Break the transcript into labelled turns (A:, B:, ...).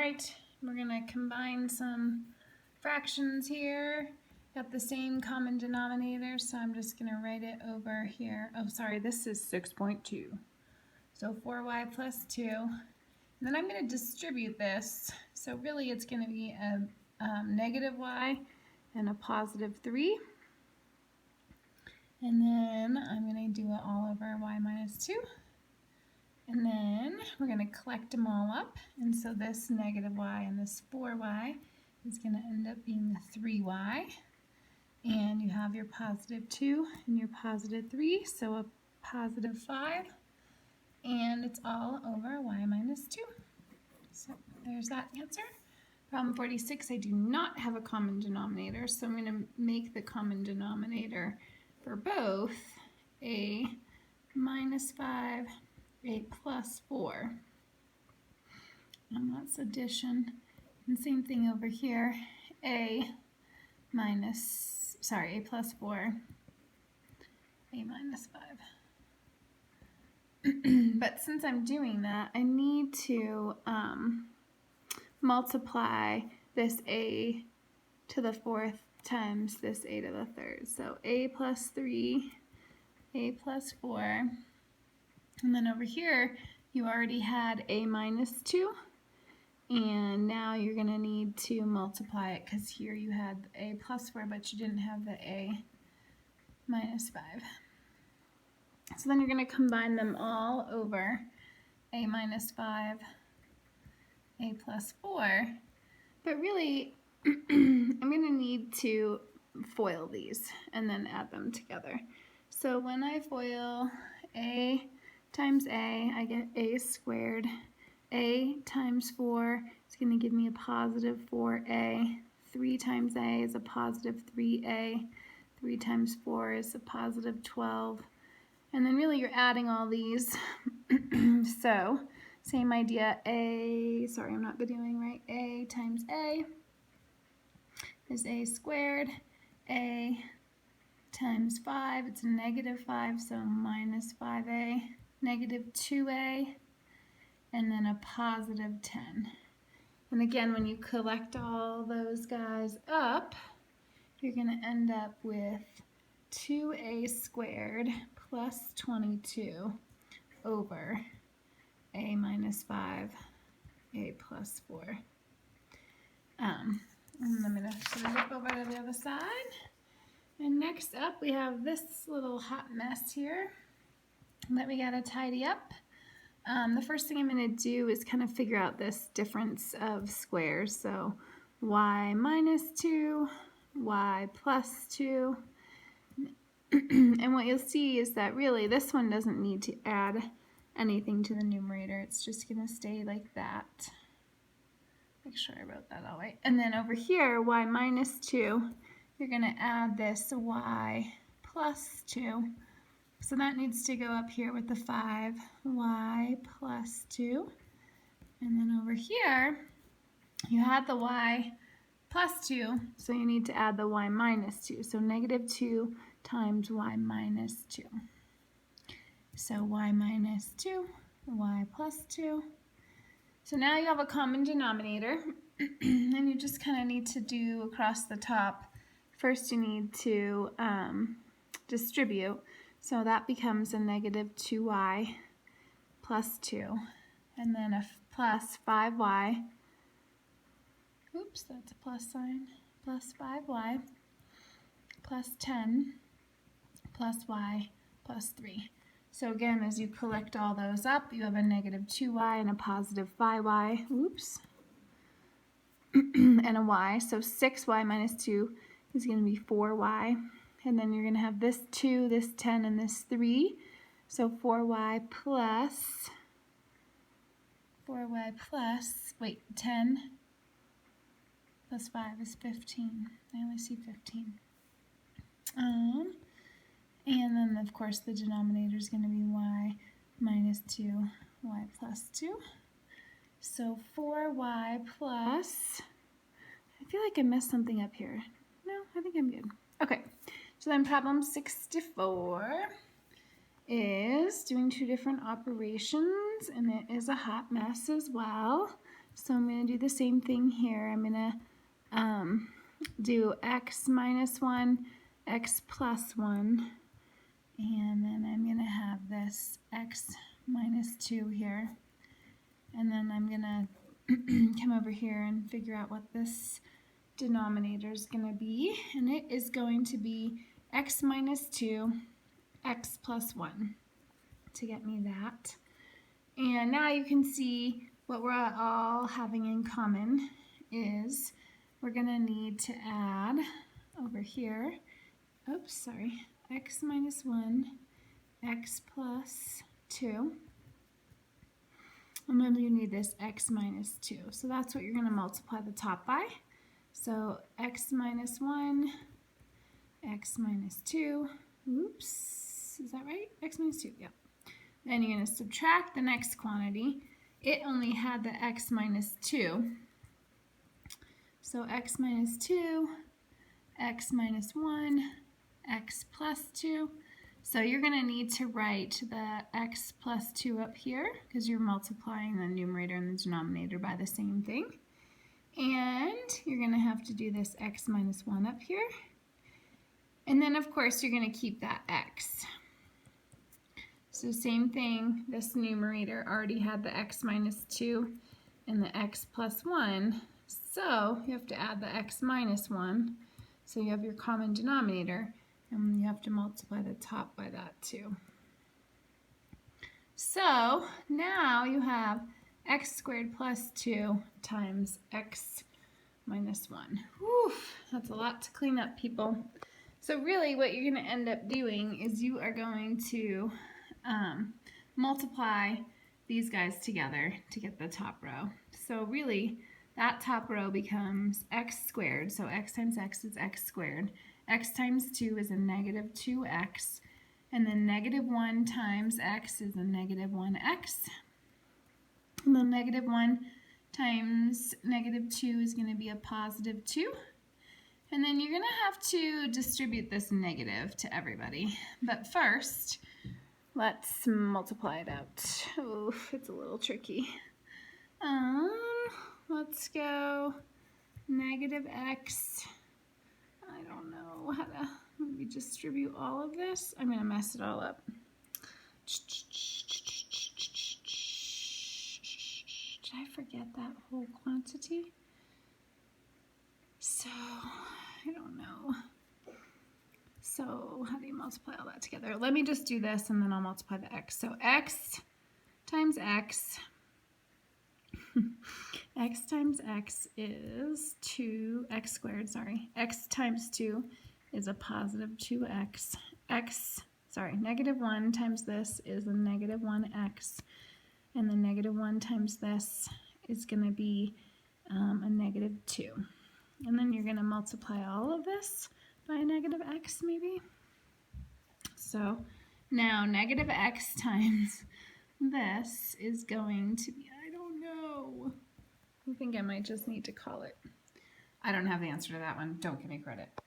A: right, we're going to combine some fractions here. Got the same common denominator, so I'm just going to write it over here. Oh, sorry, this is 6.2. So 4y plus 2. And then I'm going to distribute this. So really it's going to be a negative y and a positive 3. And then I'm going to do it all over y minus 2. And then we're going to collect them all up. And so this negative y and this 4y is going to end up being a 3y. And you have your positive 2 and your positive 3, so a positive 5. And it's all over y minus 2. So there's that answer. Problem 46, I do not have a common denominator, so I'm going to make the common denominator for both a minus 5, a plus 4. And that's addition. And same thing over here, a plus 4, a minus 5. But since I'm doing that, I need to multiply this a to the 4th times this a to the 3rd. So a plus 3, a plus 4. And then over here, you already had a minus 2. And now you're going to need to multiply it because here you had a plus 4, but you didn't have the a minus 5. So then you're going to combine them all over a minus 5, a plus 4. But really, I'm going to need to FOIL these and then add them together. So when I FOIL a times a, I get a squared. A times 4 is going to give me a positive 4a. 3 times a is a positive 3a. 3 times 4 is a positive 12. And then really you're adding all these. So same idea, sorry I'm not videoing right, a times a is a squared. A times 5, it's a negative 5, so minus 5a. Negative 2a. And then a positive 10. And again, when you collect all those guys up, you're going to end up with 2a squared plus 22 over a minus 5, a plus 4. And I'm going to flip over to the other side. And next up, we have this little hot mess here that we got to tidy up. The first thing I'm going to do is kind of figure out this difference of squares. So y minus 2, y plus 2. And what you'll see is that really this one doesn't need to add anything to the numerator. It's just going to stay like that. Make sure I wrote that all right. And then over here, y minus 2, you're going to add this y plus 2. So that needs to go up here with the 5, y plus 2. And then over here, you had the y plus 2, so you need to add the y minus 2. So negative 2 times y minus 2. So y minus 2, y plus 2. So now you have a common denominator, and you just kind of need to do across the top. First you need to distribute. So that becomes a negative 2y plus 2, and then a plus 5y, oops, that's a plus sign, plus 5y, plus 10, plus y, plus 3. So again, as you collect all those up, you have a negative 2y and a positive 5y, oops, and a y. So 6y minus 2 is going to be 4y. And then you're going to have this 2, this 10, and this 3. So 4y plus, 10 plus 5 is 15. I only see 15. And then, of course, the denominator is going to be y minus 2, y plus 2. So 4y plus, I feel like I messed something up here. No, I think I'm good. Okay. So then problem 64 is doing two different operations, and it is a hot mess as well. So I'm going to do the same thing here. I'm going to do x minus 1, x plus 1, and then I'm going to have this x minus 2 here. And then I'm going to come over here and figure out what this denominator is going to be. And it is going to be x minus 2, x plus 1 to get me that. And now you can see what we're all having in common is we're going to need to add over here, oops, sorry, x minus 1, x plus 2. And then you need this x minus 2. So that's what you're going to multiply the top by. So x minus 1, x minus 2. Oops, is that right? X minus 2, yep. Then you're going to subtract the next quantity. It only had the x minus 2. So x minus 2, x minus 1, x plus 2. So you're going to need to write the x plus 2 up here because you're multiplying the numerator and the denominator by the same thing. And you're going to have to do this x minus 1 up here. And then, of course, you're going to keep that x. So same thing, this numerator already had the x minus 2 and the x plus 1. So you have to add the x minus 1. So you have your common denominator. And you have to multiply the top by that too. So now you have x squared plus 2 times x minus 1. Whew, that's a lot to clean up, people. So really what you're going to end up doing is you are going to multiply these guys together to get the top row. So really that top row becomes x squared. So x times x is x squared. X times 2 is a negative 2x, and then negative 1 times x is a negative 1x, and then negative 1 times negative 2 is going to be a positive 2, and then you're going to have to distribute this negative to everybody. But first, let's multiply it out. Oh, it's a little tricky. Let's go negative x. I don't know how to maybe distribute all of this. I'm going to mess it all up. Did I forget that whole quantity? So, I don't know. So, how do you multiply all that together? Let me just do this and then I'll multiply the x. So, x times x. X times x is 2x squared, sorry. X times 2 is a positive 2x. Negative 1 times this is a negative 1x. And the negative 1 times this is going to be a negative 2. And then you're going to multiply all of this by a negative x maybe. So now negative x times this is going to be, I don't know. I think I might just need to call it. I don't have the answer to that one. Don't give me credit.